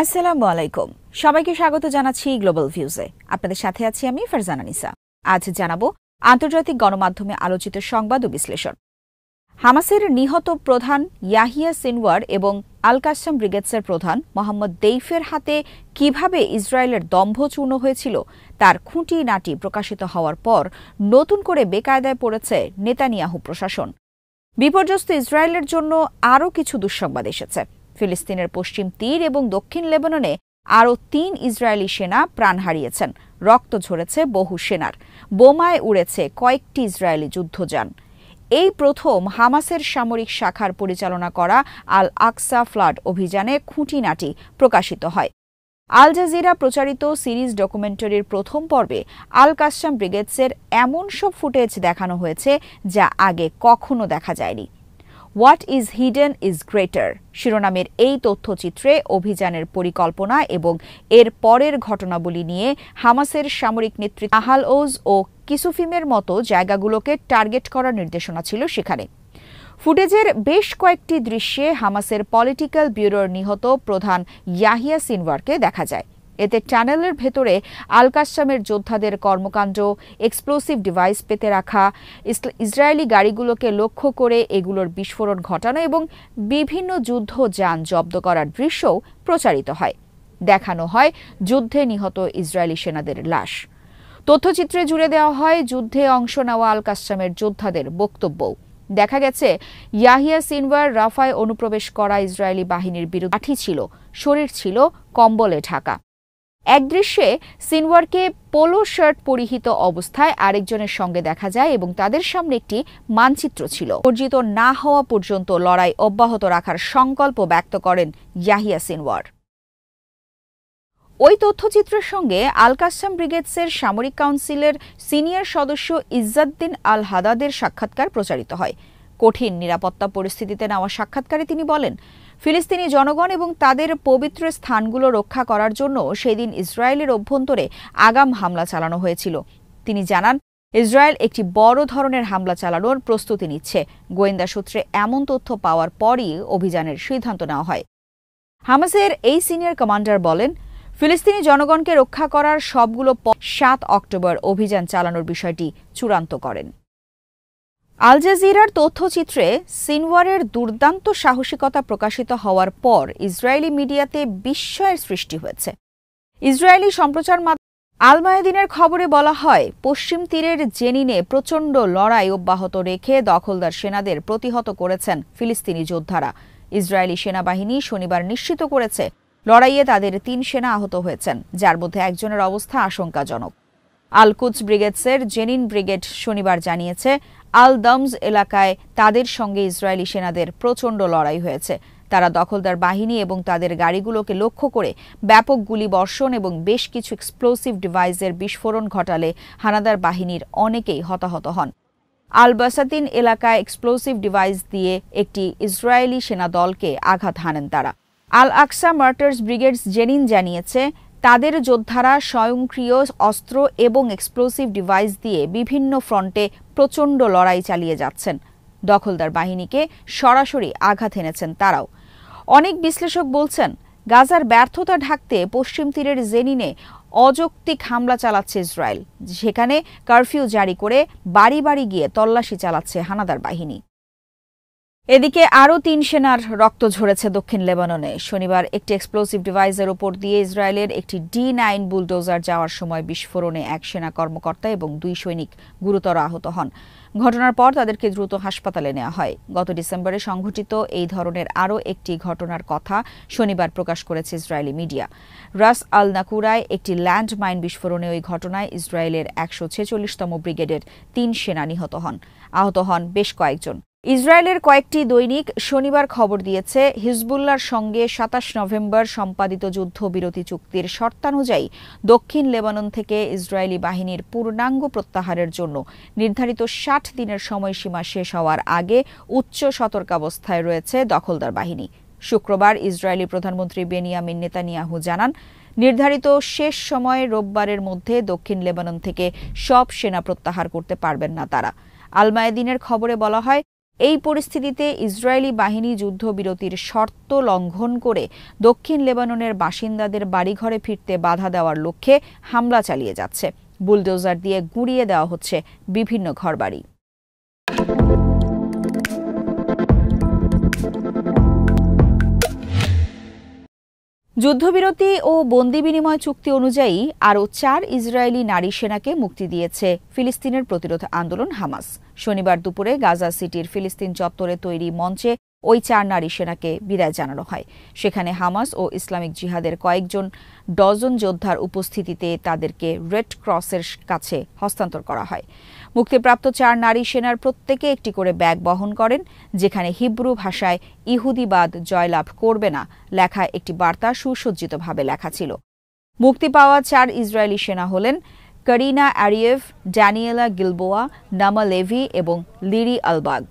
আসসালামু আলাইকুম। সবাইকে স্বাগত জানাচ্ছি গ্লোবাল ভিউজে। আপনাদের সাথে আছি আমি ফারজানা নিসা। আজ জানাবো আন্তর্জাতিক গণমাধ্যমে আলোচিত সংবাদ ও বিশ্লেষণ। হামাসের নিহত প্রধান ইয়াহিয়া সিনওয়ার এবং আল কাসসাম ব্রিগেডসের প্রধান মোহাম্মদ দেইফের হাতে কিভাবে ইসরায়েলের দম্ভ চূর্ণ হয়েছিল তার খুঁটিনাটি প্রকাশিত হওয়ার পর নতুন করে বেকায়দায় পড়েছে নেতানিয়াহু প্রশাসন। বিপর্যস্ত ইসরায়েলের জন্য আরও কিছু দুঃসংবাদ এসেছে। ফিলিস্তিনের পশ্চিম তীর এবং দক্ষিণ লেবাননে আরও ৩ ইসরায়েলি সেনা প্রাণ হারিয়েছেন। রক্ত ঝরেছে বহু সেনার। বোমায় উড়েছে কয়েকটি ইসরায়েলি যুদ্ধযান। এই প্রথম হামাসের সামরিক শাখার পরিচালনা করা আল আকসা ফ্লাড অভিযানে খুঁটিনাটি প্রকাশিত হয়। আল জাজিরা প্রচারিত সিরিজ ডকুমেন্টারির প্রথম পর্বে আল কাসসাম ব্রিগেডসের এমন সব ফুটেজ দেখানো হয়েছে যা আগে কখনো দেখা যায়নি। What is hidden is greater শিরোনামের এই তথ্যচিত্রে অভিযানের পরিকল্পনা এবং এর পরের ঘটনাবলী নিয়ে হামাসের সামরিক নেতৃত্ব আহাল ওজ ও কিসুফিমের মতো জায়গাগুলোকে টার্গেট করার নির্দেশনা ছিল সেখানে। ফুটেজের বেশ কয়েকটি দৃশ্যে হামাসের পলিটিক্যাল ব্যুরোর নিহত প্রধান ইয়াহিয়া সিনওয়ারকে দেখা যায়। এতে টানেলের ভেতরে আল কাসসামের যোদ্ধাদের কর্মকাণ্ড, এক্সপ্লোসিভ ডিভাইস পেতে রাখা, ইসরায়েলি গাড়িগুলোকে লক্ষ্য করে এগুলোর বিস্ফোরণ ঘটানো এবং বিভিন্ন যুদ্ধযান জব্দ করার দৃশ্যও প্রচারিত হয়। দেখানো হয় যুদ্ধে নিহত ইসরায়েলি সেনাদের লাশ। তথ্যচিত্রে জুড়ে দেওয়া হয় যুদ্ধে অংশ নেওয়া আল কাসসামের যোদ্ধাদের বক্তব্যও। দেখা গেছে ইয়াহিয়া সিনওয়ার রাফায় অনুপ্রবেশ করা ইসরায়েলি বাহিনীর বিরুদ্ধে লাঠি ছিল, শরীর ছিল কম্বলে ঢাকা। এক দৃশ্যে সিনওয়ারকে পোলো শার্ট পরিহিত অবস্থায় আরেকজনের সঙ্গে দেখা যায় এবং তাদের সামনে একটি মানচিত্র ছিল। অর্জিত না হওয়া পর্যন্ত লড়াই অব্যাহত রাখার সংকল্প ব্যক্ত করেন ইয়াহিয়া সিনওয়ার। ওই তথ্যচিত্রের সঙ্গে আল কাসসাম ব্রিগেডসের সামরিক কাউন্সিলের সিনিয়র সদস্য ইজ্জাদ্দিন আল হাদাদের সাক্ষাৎকার প্রচারিত হয়। কঠিন নিরাপত্তা পরিস্থিতিতে নেওয়া সাক্ষাৎকারে তিনি বলেন, ফিলিস্তিনি জনগণ এবং তাদের পবিত্র স্থানগুলো রক্ষা করার জন্য সেদিন ইসরায়েলের অভ্যন্তরে আগাম হামলা চালানো হয়েছিল। তিনি জানান, ইসরায়েল একটি বড় ধরনের হামলা চালানোর প্রস্তুতি নিচ্ছে। গোয়েন্দা সূত্রে এমন তথ্য পাওয়ার পরই অভিযানের সিদ্ধান্ত নেওয়া হয়। হামাসের এই সিনিয়র কমান্ডার বলেন, ফিলিস্তিনি জনগণকে রক্ষা করার সবগুলো ৭ অক্টোবর অভিযান চালানোর বিষয়টি চূড়ান্ত করেন। আল জাজিরার তথ্যচিত্রে সিনওয়ারের দুর্দান্ত সাহসিকতা প্রকাশিত হওয়ার পর ইসরায়েলি মিডিয়াতে বিস্ময়ের সৃষ্টি হয়েছে। ইসরায়েলি সম্প্রচার মাধ্যম আল মায়াদিনের খবরে বলা হয়, পশ্চিম তীরের জেনিনে প্রচণ্ড লড়াই অব্যাহত রেখে দখলদার সেনাদের প্রতিহত করেছেন ফিলিস্তিনি যোদ্ধারা। ইসরায়েলি সেনাবাহিনী শনিবার নিশ্চিত করেছে লড়াইয়ে তাদের ৩ সেনা আহত হয়েছেন, যার মধ্যে একজনের অবস্থা আশঙ্কাজনক। আল কুদস ব্রিগেডসের জেনিন ব্রিগেড শনিবার জানিয়েছে, আল দমজ এলাকায় তাদের সঙ্গে ইসরায়েলি সেনাদের প্রচণ্ড লড়াই হয়েছে। তারা দখলদার বাহিনী এবং তাদের গাড়িগুলোকে লক্ষ্য করে ব্যাপক গুলিবর্ষণ এবং বেশ কিছু এক্সপ্লোসিভ ডিভাইসের বিস্ফোরণ ঘটালে হানাদার বাহিনীর অনেকেই হতাহত হন। আল বাসাতিন এলাকায় এক্সপ্লোসিভ ডিভাইস দিয়ে একটি ইসরায়েলি সেনা দলকে আঘাত হানেন তারা। আল আকসা মার্টার্স ব্রিগেডস জেনিন জানিয়েছে, তাদের যোদ্ধারা স্বয়ংক্রিয় অস্ত্র এবং এক্সপ্লোসিভ ডিভাইস দিয়ে বিভিন্ন ফ্রন্টে প্রচণ্ড লড়াই চালিয়ে যাচ্ছেন। দখলদার বাহিনীকে সরাসরি আঘাত এনেছেন তারাও। অনেক বিশ্লেষক বলছেন, গাজার ব্যর্থতা ঢাকতে পশ্চিম তীরের জেনিনে অযৌক্তিক হামলা চালাচ্ছে ইসরায়েল, সেখানে কারফিউ জারি করে বাড়ি বাড়ি গিয়ে তল্লাশি চালাচ্ছে হানাদার বাহিনী। এদিকে আরও ৩ সেনার রক্ত ঝরেছে দক্ষিণ লেবাননে। শনিবার একটি এক্সপ্লোসিভ ডিভাইসের ওপর দিয়ে ইসরায়েলের একটি D9 বুলডোজার যাওয়ার সময় বিস্ফোরণে ১ সেনা কর্মকর্তা এবং ২ সৈনিক গুরুতর আহত হন। ঘটনার পর তাদেরকে দ্রুত হাসপাতালে নেওয়া হয়। গত ডিসেম্বরে সংঘটিত এই ধরনের আরও একটি ঘটনার কথা শনিবার প্রকাশ করেছে ইসরায়েলি মিডিয়া। রাস আল নাকুরায় একটি ল্যান্ডমাইন বিস্ফোরণে ওই ঘটনায় ইসরায়েলের ১৪৬তম ব্রিগেডের ৩ সেনা নিহত হন। আহত হন বেশ কয়েকজন। ইসরায়েলের কয়েকটি দৈনিক শনিবার খবর দিয়েছে, হিজবুল্লাহর সঙ্গে ২৭ নভেম্বর সম্পাদিত যুদ্ধবিরতি চুক্তির শর্তানুযায়ী দক্ষিণ লেবানন থেকে ইসরায়েলি বাহিনীর পূর্ণাঙ্গ প্রত্যাহারের জন্য নির্ধারিত ৬০ দিনের সময়সীমা শেষ হওয়ার আগে উচ্চ সতর্কাবস্থায় রয়েছে দখলদার বাহিনী। শুক্রবার ইসরায়েলি প্রধানমন্ত্রী বেনিয়ামিন নেতানিয়াহু জানান, নির্ধারিত শেষ সময়ে রোববারের মধ্যে দক্ষিণ লেবানন থেকে সব সেনা প্রত্যাহার করতে পারবেন না তারা। আল মায়াদিনের খবরে বলা হয়, এই পরিস্থিতিতে ইসরায়েলি বাহিনী যুদ্ধবিরতির শর্ত লঙ্ঘন করে দক্ষিণ লেবাননের বাসিন্দাদের বাড়িঘরে ফিরতে বাধা দেওয়ার লক্ষ্যে হামলা চালিয়ে যাচ্ছে। বুলডোজার দিয়ে গুঁড়িয়ে দেওয়া হচ্ছে বিভিন্ন ঘরবাড়ি। যুদ্ধবিরতি ও বন্দি বিনিময় চুক্তি অনুযায়ী আরও 4 ইসরায়েলি নারী সেনাকে মুক্তি দিয়েছে ফিলিস্তিনের প্রতিরোধ আন্দোলন হামাস। শনিবার দুপুরে গাজা সিটির ফিলিস্তিন চত্বরে তৈরি মঞ্চে ওই 4 নারী সেনাকে বিদায় জানানো হয়। সেখানে হামাস ও ইসলামিক জিহাদের কয়েকজন ডজন যোদ্ধার উপস্থিতিতে তাদেরকে রেড ক্রসের কাছে হস্তান্তর করা হয়। মুক্তিপ্রাপ্ত 4 নারী সেনার প্রত্যেকে একটি করে ব্যাগ বহন করেন, যেখানে হিব্রু ভাষায় ইহুদিবাদ জয়লাভ করবে না লেখা একটি বার্তা সুসজ্জিতভাবে লেখা ছিল। মুক্তি পাওয়া 4 ইসরায়েলি সেনা হলেন কারিনা আরিয়েভ, ড্যানিয়েলা গিলবোয়া, নামা লেভি এবং লিরি আলবাগ।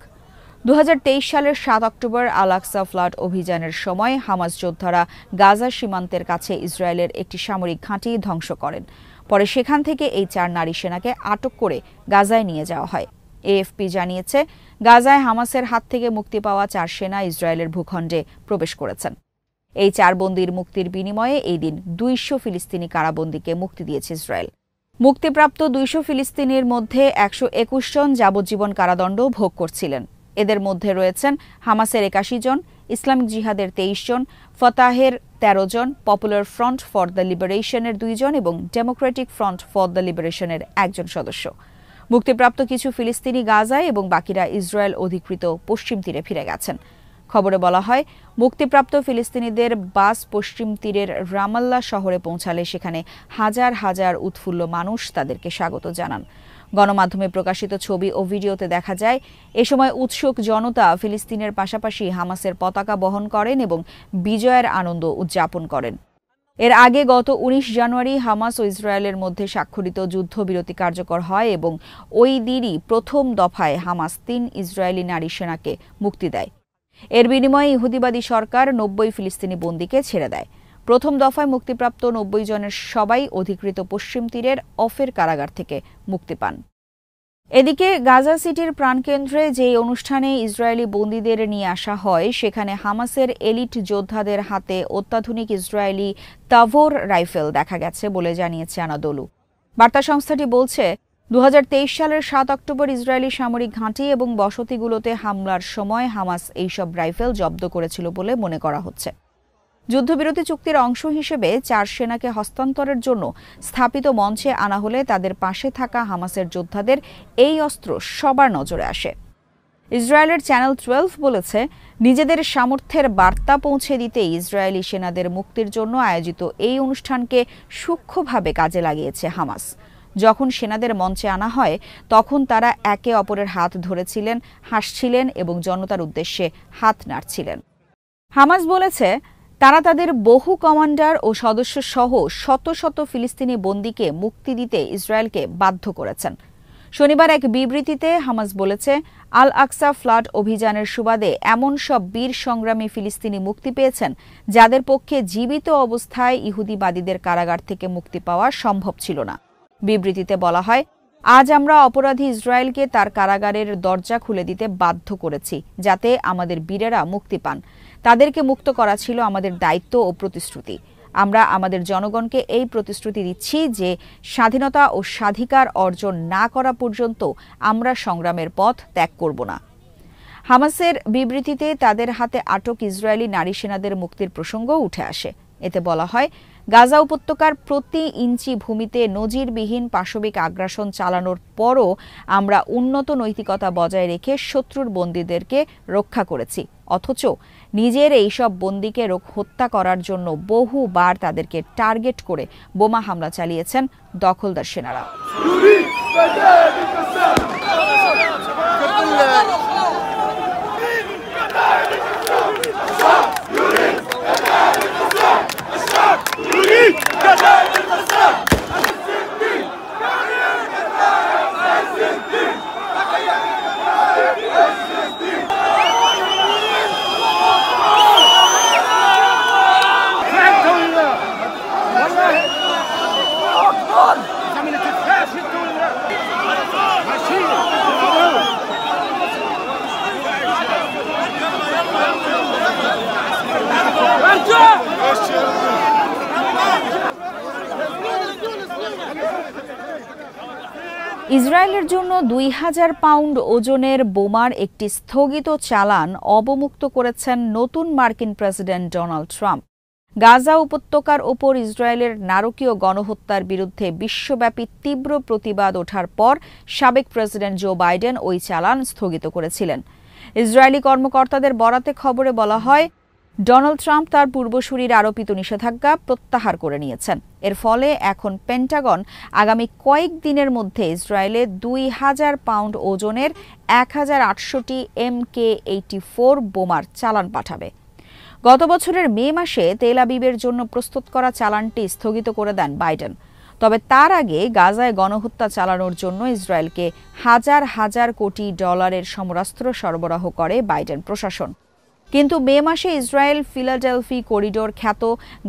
2023 সালের 7 অক্টোবর আল-আকসা ফ্লাড অভিযানের সময় হামাস যোদ্ধারা গাজা সীমান্তের কাছে ইসরায়েলের একটি সামরিক ঘাঁটি ধ্বংস করেন। পরে সেখান থেকে এই 4 নারী সেনাকে আটক করে গাজায় নিয়ে যাওয়া হয়। এএফপি জানিয়েছে, গাজায় হামাসের হাত থেকে মুক্তি পাওয়া 4 সেনা ইসরায়েলের ভূখণ্ডে প্রবেশ করেছেন। এই 4 বন্দীর মুক্তির বিনিময়ে এই দিন 200 ফিলিস্তিনি কারাবন্দীকে মুক্তি দিয়েছে ইসরায়েল। মুক্তিপ্রাপ্ত 200 ফিলিস্তিনির মধ্যে 121 জন যাবজ্জীবন কারাদণ্ড ভোগ করছিলেন। এদের মধ্যে রয়েছেন হামাসের 81 জন, ইসলামিক জিহাদের 23 জন, ফতাহের 13 জন, পপুলার ফ্রন্ট ফর দ্য লিবারেশনের 2 জন এবং ডেমোক্রেটিক ফ্রন্ট ফর দ্য লিবারেশনের 1 জন সদস্য। মুক্তিপ্রাপ্ত কিছু ফিলিস্তিনি গাজায় এবং বাকিরা ইসরায়েল অধিকৃত পশ্চিম তীরে ফিরে গেছেন। খবরে বলা হয়, মুক্তিপ্রাপ্ত ফিলিস্তিনিদের বাস পশ্চিম তীরের রামাল্লা শহরে পৌঁছালে সেখানে হাজার হাজার উৎফুল্ল মানুষ তাদেরকে স্বাগত জানান। গণমাধ্যমে প্রকাশিত ছবি ও ভিডিওতে দেখা যায়, এ সময় উৎসুক জনতা ফিলিস্তিনের পাশাপাশি হামাসের পতাকা বহন করেন এবং বিজয়ের আনন্দ উদযাপন করেন। এর আগে গত 19 জানুয়ারি হামাস ও ইসরায়েলের মধ্যে স্বাক্ষরিত যুদ্ধবিরতি কার্যকর হয় এবং ওই দিনই প্রথম দফায় হামাস 3 ইসরায়েলি নারী সেনাকে মুক্তি দেয়। এর বিনিময়ে ইহুদিবাদী সরকার 90 ফিলিস্তিনি বন্দীকে ছেড়ে দেয়। প্রথম দফায় মুক্তিপ্রাপ্ত 90 জনের সবাই অধিকৃত পশ্চিম তীরের অফের কারাগার থেকে মুক্তি পান। এদিকে গাজা সিটির প্রাণকেন্দ্রে যে অনুষ্ঠানে ইসরায়েলি বন্দীদের নিয়ে আসা হয়, সেখানে হামাসের এলিট যোদ্ধাদের হাতে অত্যাধুনিক ইসরায়েলি তাভোর রাইফেল দেখা গেছে বলে জানিয়েছে আনাদোলু। বার্তা সংস্থাটি বলছে, 2023 সালের 7 অক্টোবর ইসরায়েলি সামরিক ঘাঁটি এবং বসতিগুলোতে হামলার সময় হামাস এইসব রাইফেল জব্দ করেছিল বলে মনে করা হচ্ছে। যুদ্ধবিরতি চুক্তির অংশ হিসেবে 4 সেনাকে হস্তান্তরের জন্য স্থাপিত মঞ্চে আনা হলে তাদের পাশে থাকা হামাসের যোদ্ধাদের এই অস্ত্র সবার নজরে আসে। ইসরায়েলের চ্যানেল 12 বলেছে, নিজেদের সামর্থ্যের বার্তা পৌঁছে দিতে ইসরায়েলি সেনাদের মুক্তির জন্য আয়োজিত এই অনুষ্ঠানকে সূক্ষ্মভাবে কাজে লাগিয়েছে হামাস। যখন সেনাদের মঞ্চে আনা হয়, তখন তারা একে অপরের হাত ধরেছিলেন, হাসছিলেন এবং জনতার উদ্দেশ্যে হাত নাড়ছিলেন। হামাস বলেছে, তারা তাদের বহু কমান্ডার ও সদস্য সহ শত শত ফিলিস্তিনি বন্দীকে মুক্তি দিতে ইসরায়েলকে বাধ্য করেছেন। শনিবার এক বিবৃতিতে হামাস বলেছে, আল আকসা ফ্লাড অভিযানের সুবাদে এমন সব বীর সংগ্রামী ফিলিস্তিনি মুক্তি পেয়েছেন যাদের পক্ষে জীবিত অবস্থায় ইহুদিবাদীদের কারাগার থেকে মুক্তি পাওয়া সম্ভব ছিল না। বিবৃতিতে বলা হয়, আজ আমরা অপরাধী ইসরায়েলকে তার কারাগারের দরজা খুলে দিতে বাধ্য করেছি যাতে আমাদের বীরেরা মুক্তি পান। তাদেরকে মুক্ত করা ছিল আমাদের দায়িত্ব ও প্রতিশ্রুতি। আমরা আমাদের জনগণকে এই প্রতিশ্রুতি দিচ্ছি যে স্বাধীনতা ও স্বাধিকার অর্জন না করা পর্যন্ত আমরা সংগ্রামের পথ ত্যাগ করব না। হামাসের বিবৃতিতে তাদের হাতে আটক ইসরায়েলি নারী সেনাদের মুক্তির প্রসঙ্গও উঠে আসে। এতে বলা হয়, গাজা উপত্যকার প্রতি ইঞ্চি ভূমিতে নজিরবিহীন পাশবিক আগ্রাসন চালানোর পরও আমরা উন্নত নৈতিকতা বজায় রেখে শত্রুর বন্দীদেরকে রক্ষা করেছি, অথচ নিজের এইসব বন্দীকে হত্যা করার জন্য বহুবার তাদেরকে টার্গেট করে বোমা হামলা চালিয়েছেন দখলদার সেনারা। ইসরায়েলের জন্য ২,০০০ পাউন্ড ওজনের বোমার একটি স্থগিত চালান অবমুক্ত করেছেন নতুন মার্কিন প্রেসিডেন্ট ডোনাল্ড ট্রাম্প। গাজা উপত্যকার ওপর ইসরায়েলের নারকীয় গণহত্যার বিরুদ্ধে বিশ্বব্যাপী তীব্র প্রতিবাদ ওঠার পর সাবেক প্রেসিডেন্ট জো বাইডেন ওই চালান স্থগিত করেছিলেন। ইসরায়েলি কর্মকর্তাদের বরাতে খবরে বলা হয়, ডোনাল্ড ট্রাম্প তার পূর্বসূরির আরোপিত নিষেধাজ্ঞা প্রত্যাহার করে নিয়েছেন। এর ফলে এখন পেন্টাগন আগামী কয়েক দিনের মধ্যে ইসরায়েলে ২,০০০ পাউন্ড ওজনের ১,৮০০টি MK-84 বোমার চালান পাঠাবে। গত বছরের মে মাসে তেল আবিবের জন্য প্রস্তুত করা চালানটি স্থগিত করে দেন বাইডেন। তবে তার আগে গাজায় গণহত্যা চালানোর জন্য ইসরায়েলকে হাজার হাজার কোটি ডলারের সমরাস্ত্র সরবরাহ করে বাইডেন প্রশাসন। কিন্তু মে মাসে ইসরায়েল ফিলাডেলফি করিডোর খ্যাত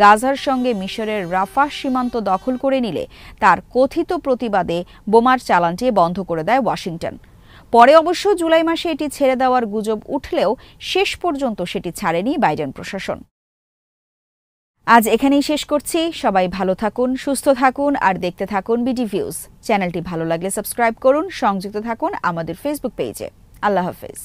গাজার সঙ্গে মিশরের রাফাহ সীমান্ত দখল করে নিলে তার কথিত প্রতিবাদে বোমার চালানটি বন্ধ করে দেয় ওয়াশিংটন। পরে অবশ্য জুলাই মাসে এটি ছেড়ে দেওয়ার গুজব উঠলেও শেষ পর্যন্ত সেটি ছাড়েনি বাইডেন প্রশাসন। আজ এখানেই শেষ করছি। সবাই ভালো থাকুন, সুস্থ থাকুন আর দেখতে থাকুন বিডি ভিউজ। চ্যানেলটি ভালো লাগলে সাবস্ক্রাইব করুন, সংযুক্ত থাকুন আমাদের ফেসবুক পেজে। আল্লাহ হাফেজ।